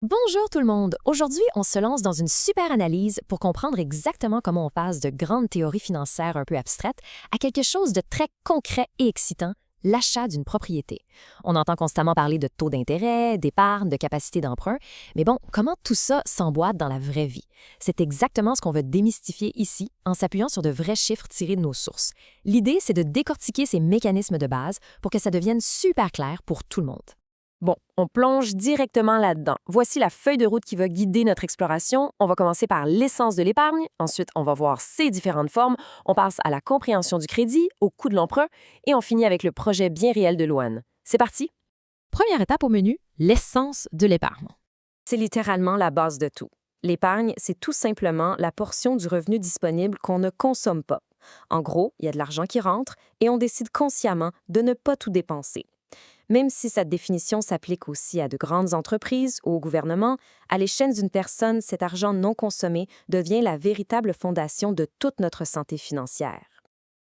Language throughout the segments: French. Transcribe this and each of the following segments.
Bonjour tout le monde! Aujourd'hui, on se lance dans une super analyse pour comprendre exactement comment on passe de grandes théories financières un peu abstraites à quelque chose de très concret et excitant, l'achat d'une propriété. On entend constamment parler de taux d'intérêt, d'épargne, de capacité d'emprunt, mais bon, comment tout ça s'emboîte dans la vraie vie? C'est exactement ce qu'on veut démystifier ici en s'appuyant sur de vrais chiffres tirés de nos sources. L'idée, c'est de décortiquer ces mécanismes de base pour que ça devienne super clair pour tout le monde. Bon, on plonge directement là-dedans. Voici la feuille de route qui va guider notre exploration. On va commencer par l'essence de l'épargne. Ensuite, on va voir ses différentes formes. On passe à la compréhension du crédit, au coût de l'emprunt et on finit avec le projet bien réel de Loan. C'est parti? Première étape au menu, l'essence de l'épargne. C'est littéralement la base de tout. L'épargne, c'est tout simplement la portion du revenu disponible qu'on ne consomme pas. En gros, il y a de l'argent qui rentre et on décide consciemment de ne pas tout dépenser. Même si cette définition s'applique aussi à de grandes entreprises ou au gouvernement, à l'échelle d'une personne, cet argent non consommé devient la véritable fondation de toute notre santé financière.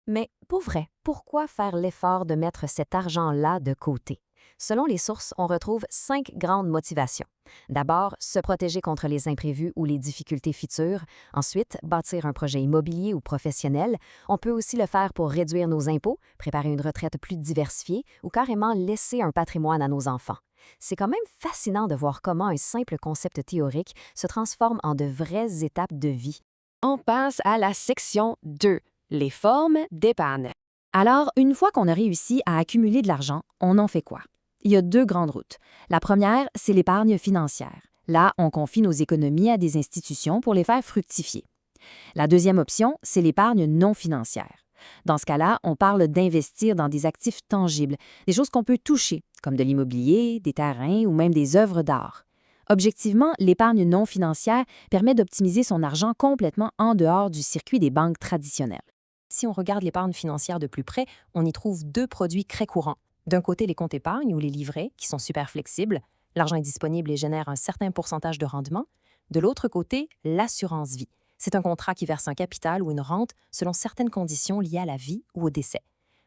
Mais pour vrai, pourquoi faire l'effort de mettre cet argent-là de côté? Selon les sources, on retrouve 5 grandes motivations. D'abord, se protéger contre les imprévus ou les difficultés futures. Ensuite, bâtir un projet immobilier ou professionnel. On peut aussi le faire pour réduire nos impôts, préparer une retraite plus diversifiée ou carrément laisser un patrimoine à nos enfants. C'est quand même fascinant de voir comment un simple concept théorique se transforme en de vraies étapes de vie. On passe à la section 2, les formes d'épargne. Alors, une fois qu'on a réussi à accumuler de l'argent, on en fait quoi? Il y a 2 grandes routes. La première, c'est l'épargne financière. Là, on confie nos économies à des institutions pour les faire fructifier. La deuxième option, c'est l'épargne non financière. Dans ce cas-là, on parle d'investir dans des actifs tangibles, des choses qu'on peut toucher, comme de l'immobilier, des terrains ou même des œuvres d'art. Objectivement, l'épargne non financière permet d'optimiser son argent complètement en dehors du circuit des banques traditionnelles. Si on regarde l'épargne financière de plus près, on y trouve 2 produits très courants. D'un côté, les comptes épargne ou les livrets, qui sont super flexibles. L'argent est disponible et génère un certain pourcentage de rendement. De l'autre côté, l'assurance vie. C'est un contrat qui verse un capital ou une rente selon certaines conditions liées à la vie ou au décès.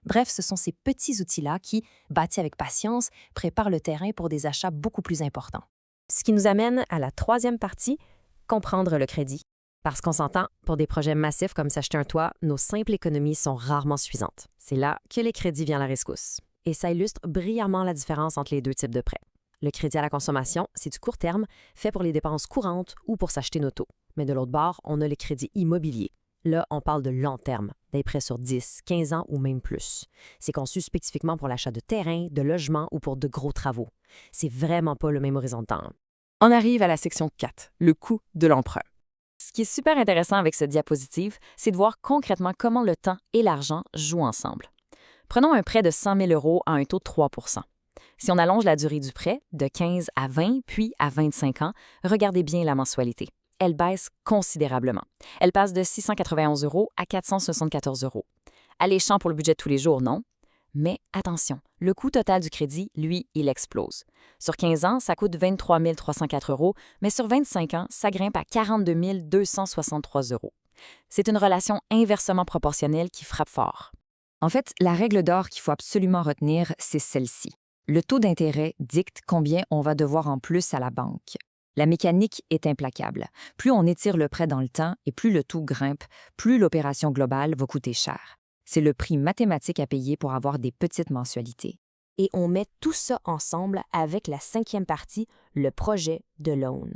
Bref, ce sont ces petits outils-là qui, bâtis avec patience, préparent le terrain pour des achats beaucoup plus importants. Ce qui nous amène à la troisième partie, comprendre le crédit. Parce qu'on s'entend, pour des projets massifs comme s'acheter un toit, nos simples économies sont rarement suffisantes. C'est là que les crédits viennent à la rescousse. Et ça illustre brillamment la différence entre les deux types de prêts. Le crédit à la consommation, c'est du court terme, fait pour les dépenses courantes ou pour s'acheter une auto. Mais de l'autre bord, on a le crédit immobilier. Là, on parle de long terme, des prêts sur 10, 15 ans ou même plus. C'est conçu spécifiquement pour l'achat de terrain, de logements ou pour de gros travaux. C'est vraiment pas le même horizon de temps. On arrive à la section 4, le coût de l'emprunt. Ce qui est super intéressant avec cette diapositive, c'est de voir concrètement comment le temps et l'argent jouent ensemble. Prenons un prêt de 100 000 € à un taux de 3 % Si on allonge la durée du prêt de 15 à 20 puis à 25 ans, regardez bien la mensualité. Elle baisse considérablement. Elle passe de 691 € à 474 €. Alléchant pour le budget de tous les jours, non? Mais attention, le coût total du crédit, lui, il explose. Sur 15 ans, ça coûte 23 304 €, mais sur 25 ans, ça grimpe à 42 263 €. C'est une relation inversement proportionnelle qui frappe fort. En fait, la règle d'or qu'il faut absolument retenir, c'est celle-ci. Le taux d'intérêt dicte combien on va devoir en plus à la banque. La mécanique est implacable. Plus on étire le prêt dans le temps et plus le taux grimpe, plus l'opération globale va coûter cher. C'est le prix mathématique à payer pour avoir des petites mensualités. Et on met tout ça ensemble avec la 5e partie, le projet de loan.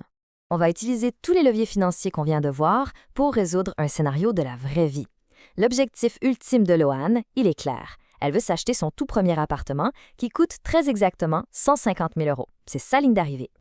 On va utiliser tous les leviers financiers qu'on vient de voir pour résoudre un scénario de la vraie vie. L'objectif ultime de Loan, il est clair. Elle veut s'acheter son tout premier appartement qui coûte très exactement 150 000 €. C'est sa ligne d'arrivée.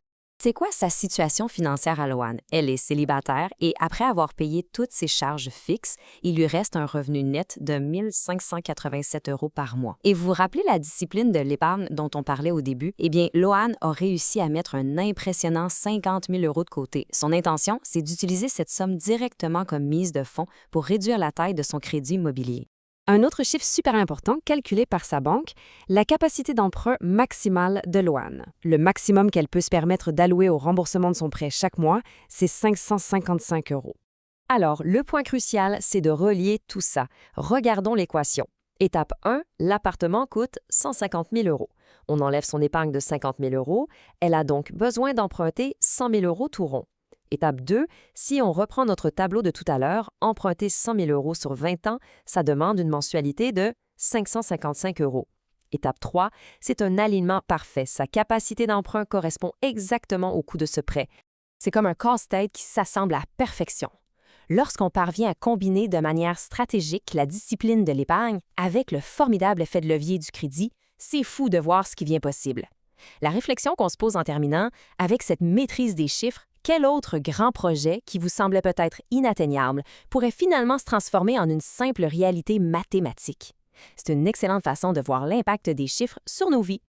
C'est quoi sa situation financière à Loan? Elle est célibataire et après avoir payé toutes ses charges fixes, il lui reste un revenu net de 1 587 € par mois. Et vous vous rappelez la discipline de l'épargne dont on parlait au début? Eh bien, Loan a réussi à mettre un impressionnant 50 000 € de côté. Son intention, c'est d'utiliser cette somme directement comme mise de fonds pour réduire la taille de son crédit immobilier. Un autre chiffre super important calculé par sa banque, la capacité d'emprunt maximale de Loan. Le maximum qu'elle peut se permettre d'allouer au remboursement de son prêt chaque mois, c'est 555 €. Alors, le point crucial, c'est de relier tout ça. Regardons l'équation. Étape 1, l'appartement coûte 150 000 €. On enlève son épargne de 50 000 €. Elle a donc besoin d'emprunter 100 000 € tout rond. Étape 2, si on reprend notre tableau de tout à l'heure, emprunter 100 000 € sur 20 ans, ça demande une mensualité de 555 €. Étape 3, c'est un alignement parfait. Sa capacité d'emprunt correspond exactement au coût de ce prêt. C'est comme un casse-tête qui s'assemble à perfection. Lorsqu'on parvient à combiner de manière stratégique la discipline de l'épargne avec le formidable effet de levier du crédit, c'est fou de voir ce qui vient possible. La réflexion qu'on se pose en terminant, avec cette maîtrise des chiffres, quel autre grand projet qui vous semblait peut-être inatteignable pourrait finalement se transformer en une simple réalité mathématique? C'est une excellente façon de voir l'impact des chiffres sur nos vies.